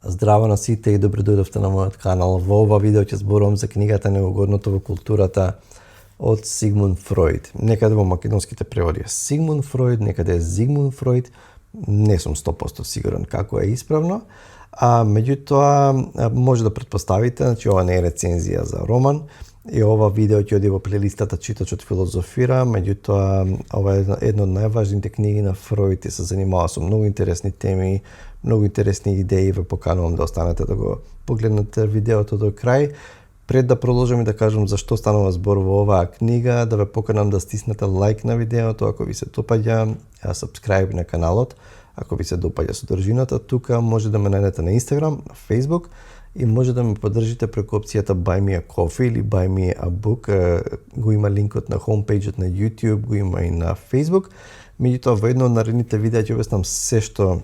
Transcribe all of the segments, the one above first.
Здраво на сите и добре дојдовте на мојот канал. Во ова видео ќе зборувам за книгата Неугодното во културата од Сигмунд Фројд. Некаде во македонските преводи е Сигмунд Фројд, некаде е Зигмунд Фројд. Не сум 100% сигурен како е исправно, меѓутоа може да претпоставите, значи ова не е рецензија за роман и ова видео ќе оди во плейлистата Читачот филозофира, меѓутоа ова е една од најважните книги на Фројд и се занимава со многу интересни теми, многу интересни идеи. Ве поканувам да останете да го погледнете видеото до крај. Пред да продолжам и да кажам зашто станува збор во оваа книга, да ве поканам да стиснете лайк на видеото ако ви се допаѓа, subscribe на каналот ако ви се допаѓа содржината. Тука може да ме најдете на Instagram, на Facebook и може да ме поддржите преку опцијата Buy Me a Coffee или Buy Me a Book. Го има линкот на homepage-от на YouTube, го има и на Facebook. Меѓутоа во едно од наредните видеа ќе обяснам се што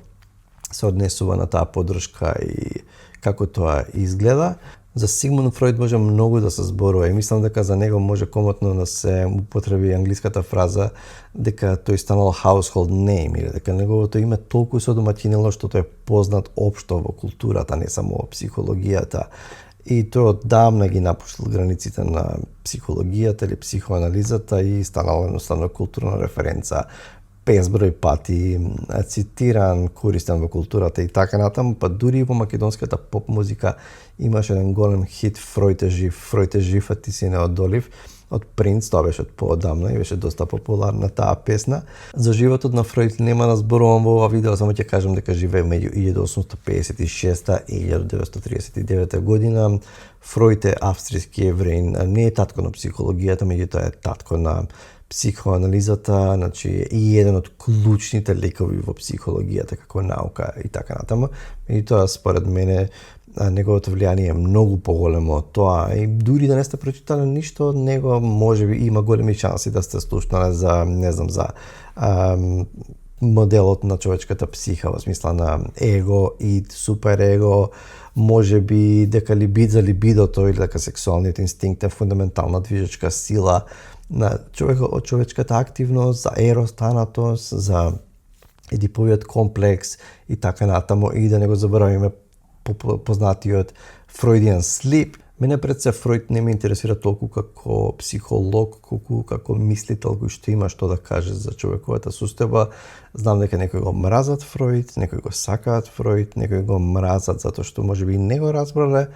се однесува на таа поддршка и како тоа изгледа. За Сигмунд Фројд може многу да се зборува и мислам дека за него може комотно да се употреби англиската фраза дека тој станал household name или дека неговото име толку се одомаќинило што тој е познат општо во културата, не само во психологијата. И тој оддавна ги напуштил границите на психологијата или психоанализата и станал едноставно културна референца, безброј пати цитиран, користен во културата и така натаму, па дури во македонската поп музика имаше еден голем хит Фројд е жив, а ти си неодолив од Принц, тоа беше од поодамна и беше доста популарна таа песна. За животот на Фројд нема да зборувам во ова видео, само ќе кажам дека живее меѓу 1856 и 1939 година. Фројд е австријски евреин, не е татко на психологијата, меѓутоа е татко на психоанализата, значи и еден од клучните лекови во психологијата како наука и така натаму. И тоа според мене неговото влијание е многу поголемо од тоа и дури да не сте прочитале ништо од него, можеби има големи шанси да сте слушнале за, не знам, за моделот на човечката психа во смисла на его и суперего, можеби дека за либидото или дека сексуалниот инстинкт е фундаментална движечка сила на човечката активност, за ерос, танатос, за едиповиот комплекс и така натаму, и да не го заборавиме познатиот Freudian sleep. Мене пред се Фројд не ме интересира толку како психолог, колку како мислител кој што има што да каже за човековата состојба. Знам дека некои го мразат Фројд, некои го сакаат Фројд, некои го мразат затоа што можеби не го разбрале,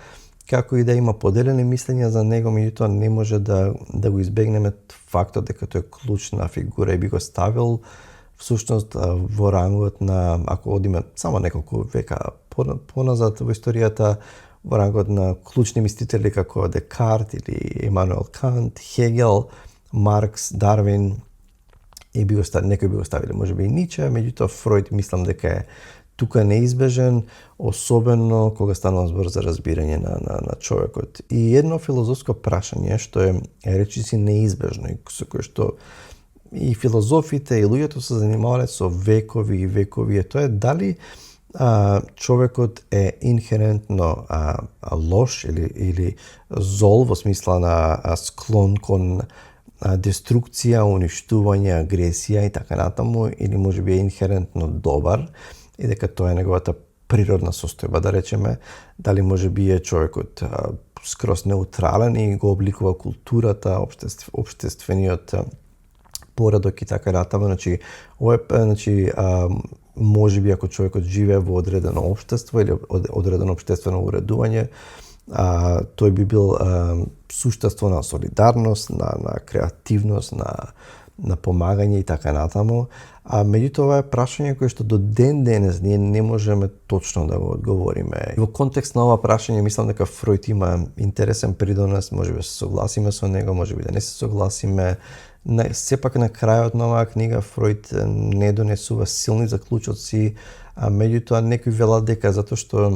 како и да има поделени мислења за него, меѓутоа не може да го избегнеме фактот дека тој е клучна фигура и би го ставил всушност во рангот на, ако одиме само неколку века поназад во историјата, во рангот на клучни мислители како Декарт или Емануел Кант, Хегел, Маркс, Дарвин и некои би го ставиле можеби и Ниче, меѓутоа Фројд мислам дека е тука неизбежен, особено кога станува збор за разбирање на човекот. И едно филозофско прашање што е речиси неизбежно и со кое што и филозофите и луѓето се занимавале со векови и векови, тоа е дали човекот е инхерентно лош или зол во смисла на склон кон деструкција, уништување, агресија и така натаму, или можеби е инхерентно добар и дека тоа е неговата природна состојба, да речеме, дали можеби е човекот скроз неутрален и го обликува културата, општествениот поредок и така натаму. Значи, можеби ако човекот живее во одредено општество или одредено општествено уредување, тој би бил суштество на солидарност, на креативност, на помагање и така натаму. Меѓутоа ова е прашање кое што до ден денес ние не можеме точно да го одговориме. Во контекст на ова прашање мислам дека Фројд има интересен придонес, можеби се согласиме со него, можеби да не се согласиме. Сепак на крајот на оваа книга Фројд не донесува силни заклучоци, меѓутоа некои велат дека затоа што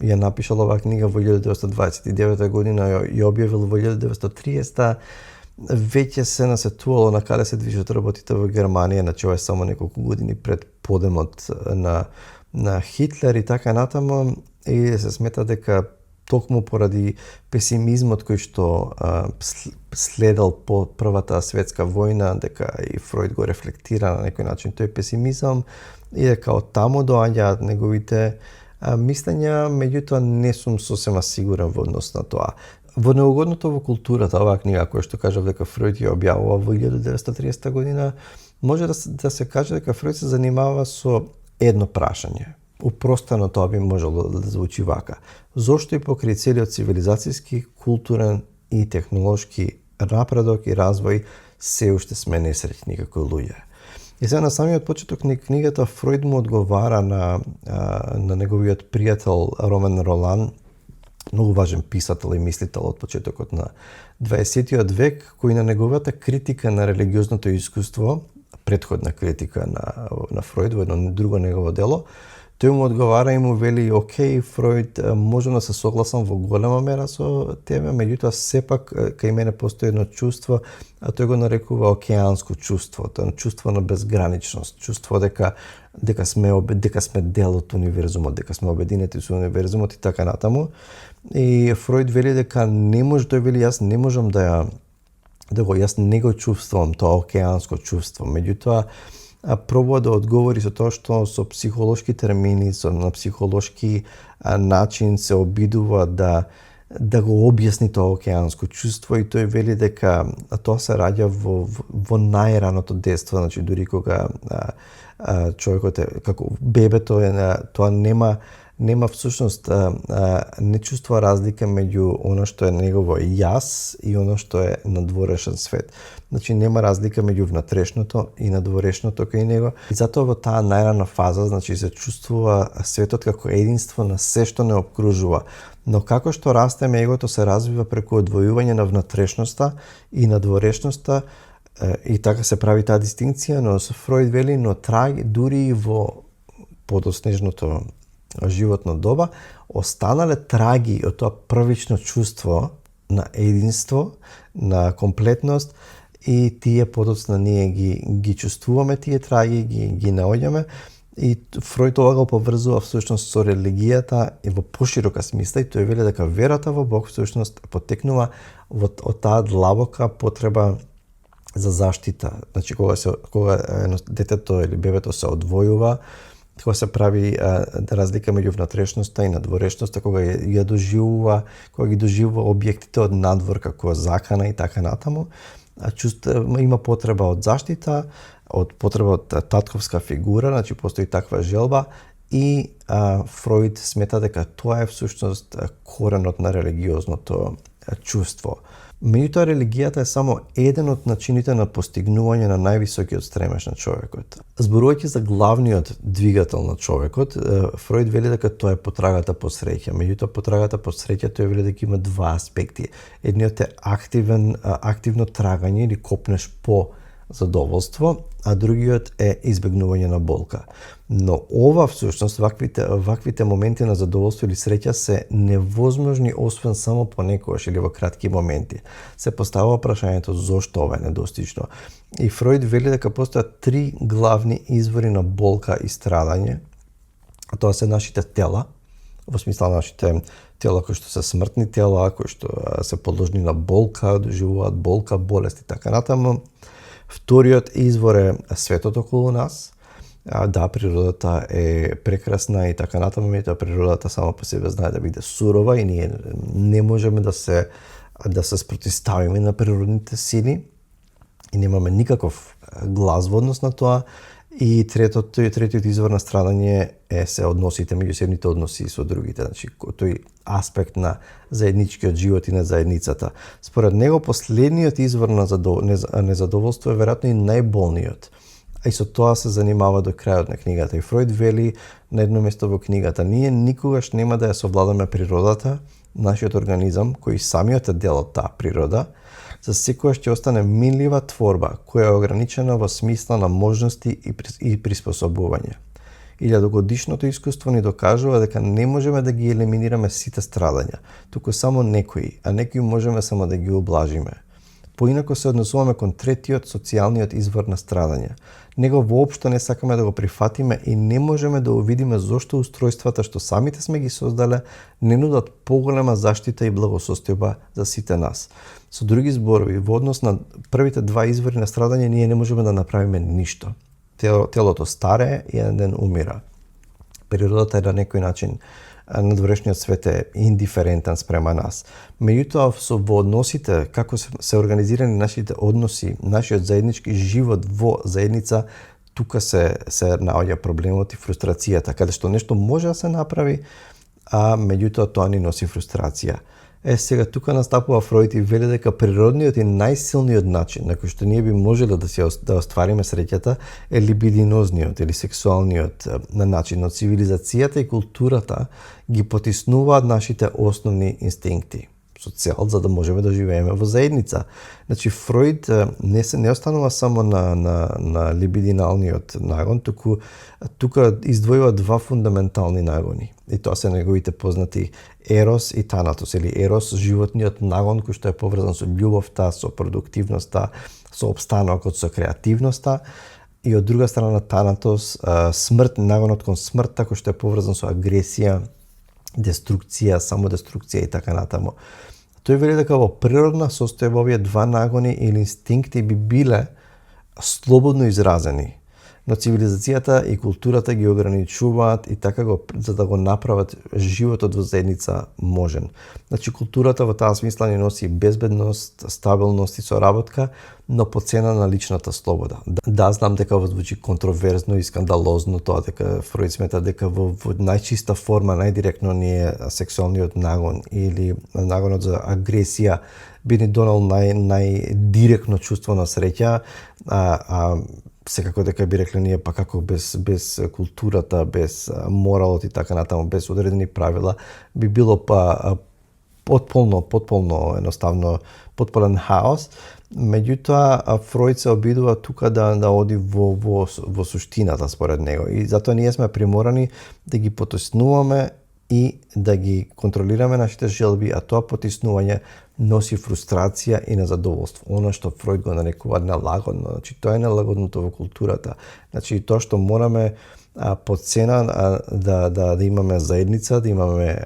ја напишал оваа книга во 1929 година, ја објавил во 1930, веќе се насетувало на каде се движат работите во Германија, значи ова е само неколку години пред подемот на Хитлер и така натаму, и се смета дека токму поради песимизмот кој што следел по Првата светска војна, дека и Фројд го рефлектира на некој начин тој песимизам и дека од таму доаѓаат неговите мислења, меѓутоа не сум сосема сигурен во однос на тоа. Во неугодното во културата, оваа книга која што кажав дека Фројд ја објавува во 1930 година, може да се каже дека Фројд се занимава со едно прашање. Упростено тоа би можело да звучи вака. Зошто и покрај целиот цивилизацијски, културен и технолошки напредок и развој се уште сме несреќни како луѓе? И сега на самиот почеток на книгата Фројд му одговара на неговиот пријател Ромен Ролан, многу важен писател и мислител од почетокот на 20 век, кој на неговата критика на религиозното искуство, претходна критика на Фројд во едно друго негово дело, тој му одговара и му вели: "Океј, Фројд, можам да се согласам во голема мера со тебе, меѓутоа сепак кај мене постои едно чувство, а тој го нарекува океанско чувство, тоа чувство на безграничност, чувство дека сме дел од универзумот, дека сме обединети со универзумот и така натаму." И Фројд вели дека тој вели: "Јас не можам јас не го чувствувам тоа океанско чувство." Меѓутоа пробува да одговори со тоа што со психолошки термини, на психолошки начин се обидува да го објасни тоа океанско чувство, и тој вели дека тоа се раѓа во најраното детство, значи дури кога човекот како бебето тоа нема всушност не чувствува разлика меѓу она што е негово јас и она што е надворешен свет. Значи нема разлика меѓу внатрешното и надворешното кај него. И затоа во таа најрана фаза, значи се чувствува светот како единство на се што не обкружува. Но како што растеме, егото се развива преку одвојување на внатрешноста и надворешноста, и така се прави таа дистинкција, но со Фројд вели, но траги дури и во подоснежното животно доба останале траги од тоа првично чувство на единство, на комплетност, и тие подоцна ние ги чувствуваме тие траги, ги наоѓаме, и Фројд тоа го поврзува всушност со религијата и во поширока смисла, и тој вели дека верата во Бог всушност потекнува од таа длабока потреба за заштита. Значи кога детето или бебето се одвојува, кога се прави разлика меѓу внатрешноста и надворешноста, кога ги доживува објектите од надвор како закана и така натаму, има потреба од заштита, од потреба од татковска фигура, значи постои таква желба, и Фројд смета дека тоа е всушност коренот на религиозното чувство. Меѓутоа, религијата е само еден од начините на постигнување на највисокиот стремеж на човекот. Зборувајќи за главниот двигател на човекот, Фројд вели дека тоа е потрагата по среќа. Меѓутоа, потрагата по среќа, тој вели дека има два аспекти. Едниот е активно трагање или копнеш по задоволство, а другиот е избегнување на болка. Но ова всушност, ваквите моменти на задоволство или среќа се невозможни освен само понекогаш или во кратки моменти. Се поставува прашањето зошто ова е недостижно. И Фројд вели дека постојат три главни извори на болка и страдање. А тоа се нашите тела, во смисла нашите тела кои што се смртни тела, кои што се подложни на болка, доживуваат болка, болест и така натаму. Вториот извор е светот околу нас. Да, природата е прекрасна и така натаму, меѓутоа природата сама по себе знае да биде сурова и ние не можеме да се спротиставиме на природните сили и немаме никаков глас во однос на тоа. И третиот извор на страдање се односите, меѓусебните односи со другите, значи тој аспект на заедничкиот живот и на заедницата. Според него последниот извор на незадоволство е веројатно и најболниот. А и со тоа се занимава до крајот на книгата. И Фројд вели на едно место во книгата: ние никогаш нема да ја совладаме природата, нашиот организам, кој самиот е дел од таа природа, за секојаш ќе остане минлива творба, која е ограничена во смисла на можности и приспособување. 1000-годишното искуство ни докажува дека не можеме да ги елиминираме сите страдања, туку само некои, а некои можеме само да ги облажиме. Поинако се однесуваме кон третиот, социјалниот извор на страдање. Него воопшто не сакаме да го прифатиме и не можеме да увидиме зошто устройствата што самите сме ги создале не нудат поголема заштита и благосостојба за сите нас. Со други зборови, во однос на првите два извори на страдање, ние не можеме да направиме ништо. Телото старее и еден ден умира. Природата е на некој начин надворешниот свет е индиферентен спрема нас. Меѓутоа, во односите, како се организирани нашите односи, нашиот заеднички живот во заедница, тука се наоѓа проблемот и фрустрацијата, каде што нешто може да се направи, а меѓутоа тоа ни носи фрустрација. Сега тука настапува Фројд и вели дека природниот и најсилниот начин на кој што ние би можеле да оствариме среќата е либидинозниот или сексуалниот начин. Но цивилизацијата и културата ги потиснуваат нашите основни инстинкти со цел за да можеме да живееме во заедница. Значи Фројд не останува само на либидиналниот нагон, тука издвојува два фундаментални нагони. И тоа се неговите познати ерос и танатос, или ерос, животниот нагон кој што е поврзан со љубовта, со продуктивноста, со опстанокот, со креативноста, и од друга страна танатос, смрт, нагонот кон смртта кој што е поврзан со агресија, деструкција, самодеструкција и така натаму. Тој вели дека во природна состојба овие два нагони или инстинкти би биле слободно изразени, но цивилизацијата и културата ги ограничуваат и така за да го направат животот во заедница можен. Значи културата во таа смисла ни носи безбедност, стабилност и соработка, но по цена на личната слобода. Да, знам дека звучи контроверзно и скандалозно тоа дека Фројд смета дека во најчиста форма, најдиректно ни е сексуалниот нагон или нагонот за агресија би ни донел најдиректно чувство на среќа, секако дека би рекле ние па како без културата, без моралот и така натаму, без одредени правила, би било потполно едноставно потполен хаос. Меѓутоа Фројд се обидува тука да оди во суштината според него и затоа ние сме приморани да ги потиснуваме и да ги контролираме нашите желби, а тоа потиснување носи фрустрација и незадоволство. Оно што Фројд го нарекува нелагодно, значи тоа е нелагодното во културата. Значи тоа што мораме по цена да имаме заедница, да имаме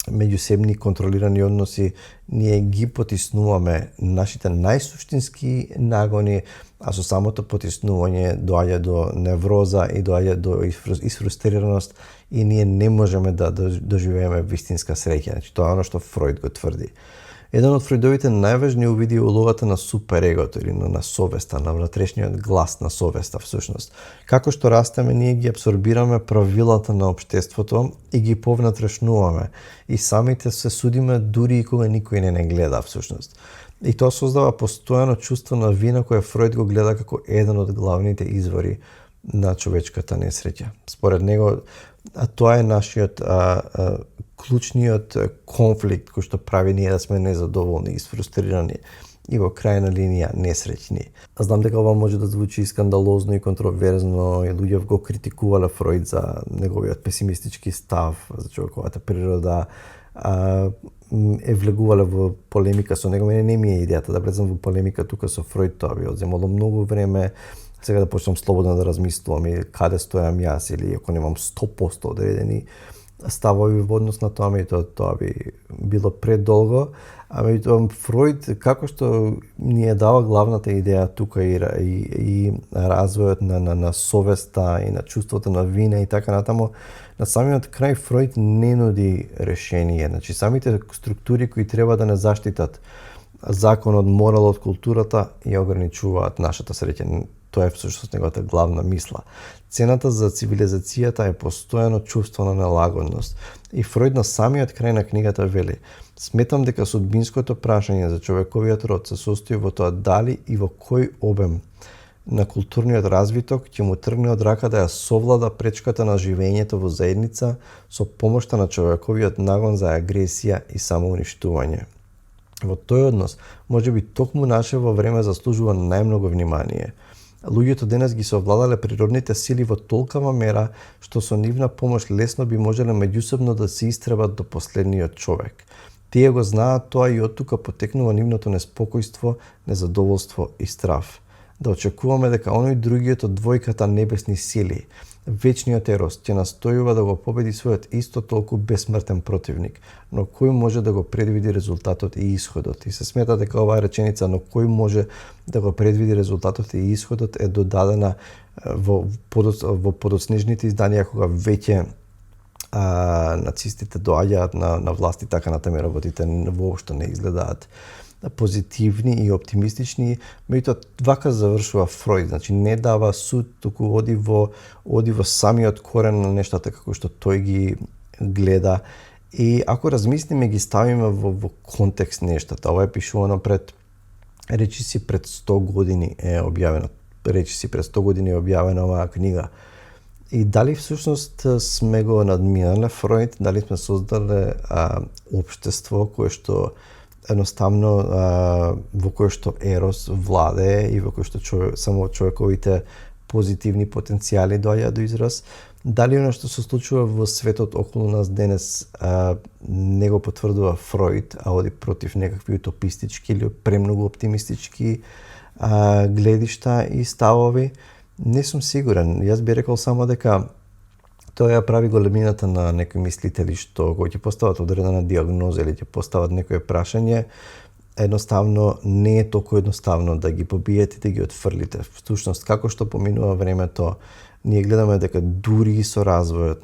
меѓусебни контролирани односи, ние ги потиснуваме нашите најсуштински нагони, а со самото потиснување доаѓа до невроза и доаѓа до изфрустрираност и ние не можеме да доживееме вистинска среќа. Значи тоа е оно што Фројд го тврди. Еден од Фројдовите најважни увиди е улогата на суперегото или на совеста, на внатрешниот глас на совеста всушност. Како што растеме, ние ги абсорбираме правилата на општеството и ги повнатрешнуваме. И самите се судиме дури и кога никој не гледа всушност. И тоа создава постојано чувство на вина кое Фројд го гледа како еден од главните извори на човечката несреќа. Според него, тоа е нашиот клучниот конфликт кој што прави ние да сме незадоволни и фрустрирани и во крајна линија несреќни. Знам дека ова може да звучи скандалозно и контроверзно и луѓе го критикувале Фројд за неговиот песимистички став за човековата природа, е влегувале во полемика со него. Мене не ми е идејата да влезам во полемика тука со Фројд, тоа би одземало многу време. Сега да почнам слободно да размислувам и каде стојам јас или ако немам 100% одредени ставови во однос на тоа, тоа би било предолго. Меѓутоа Фројд како што ни е дава главната идеја тука и развојот на совеста и на чувството на вина и така натаму, на самиот крај Фројд не нуди решение. Значи самите структури кои треба да не заштитат законот, моралот, културата ја ограничуваат нашата среќа. Тоа е всушност неговата главна мисла. Цената за цивилизацијата е постојано чувство на нелагодност. И Фројд на самиот крај на книгата вели: сметам дека судбинското прашање за човековиот род се состои во тоа дали и во кој обем на културниот развиток ќе му тргне од рака да ја совлада пречката на живењето во заедница со помошта на човековиот нагон за агресија и самоуништување. Во тој однос, можеби токму нашево време заслужува најмногу внимание. Луѓето денес ги совладале природните сили во толкава мера што со нивна помош лесно би можеле меѓусебно да се истребат до последниот човек. Тие го знаат тоа и оттука потекнува нивното неспокојство, незадоволство и страв. Да очекуваме дека оној другиот од двојката небесни сили вечниот Ерос ќе настојува да го победи својот исто толку бесмртен противник, но кој може да го предвиди резултатот и исходот? И се смета дека оваа реченица, но кој може да го предвиди резултатот и исходот, е додадена во подоцнежните изданија кога веќе нацистите доаѓаат на власт и така натаму, работите воопшто не изгледаат позитивни и оптимистични, меѓутоа вака завршува Фројд, значи не дава суд, туку оди во самиот корен на нештата како што тој ги гледа. И ако размислиме, ги ставиме во контекст нештата, ова е пишувано пред 100 години е објавено. Речиси пред 100 години е објавена оваа книга. И дали всушност сме го надминале Фројд, дали сме создале општество кое што едноставно во кое што Ерос владее и во кое што само човековите позитивни потенцијали доаѓаат до израз, дали оно што се случува во светот околу нас денес не го потврдува Фројд, а оди против некакви утопистички или премногу оптимистички гледишта и ставови, не сум сигурен. Јас би рекол само дека тоа ја прави големината на некои мислители што кои ќе постават одредена диагноза или ќе постават некое прашање, едноставно не е толку едноставно да ги побиете и да ги отфрлите. Всушност, како што поминува времето, ние гледаме дека дури со развојот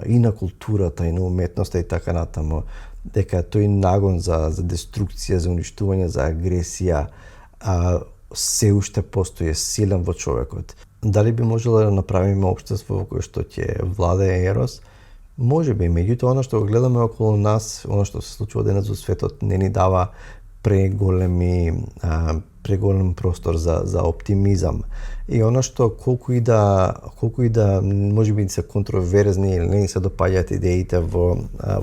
и на културата и на уметноста и така натаму, дека тој нагон за деструкција, за уништување, за агресија, се уште постои силен во човекот. Дали би можело да направиме општество во кое што ќе владее Ерос? Може би, меѓутоа оно што го гледаме околу нас, оно што се случува денес во светот, не ни дава преголем простор за оптимизам. И оно што колку и да можеби се контроверзни или не се допаѓаат идеите во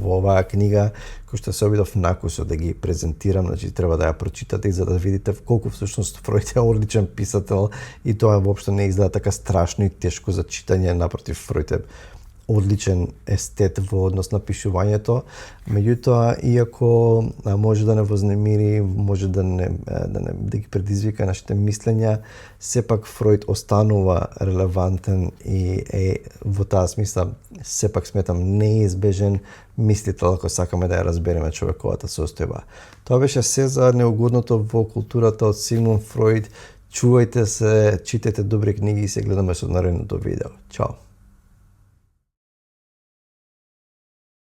оваа книга, кој што се обидов накусо да ги презентирам, значи треба да ја прочитате и за да видите колку всушност Фројд е одличен писател и тоа воопшто не изгледа така страшно и тешко за читање, напротив, Фројд е одличен естет во однос на пишувањето, меѓутоа иако може да не вознемири, може да ги предизвика нашите мислења, сепак Фројд останува релевантен и е во таа смисла сепак сметам неизбежен мислител ако сакаме да ја разбереме човековата состојба. Тоа беше се за неугодното во културата од Сигмунд Фројд. Чувајте се, читајте добри книги и се гледаме со наредното видео. Чао!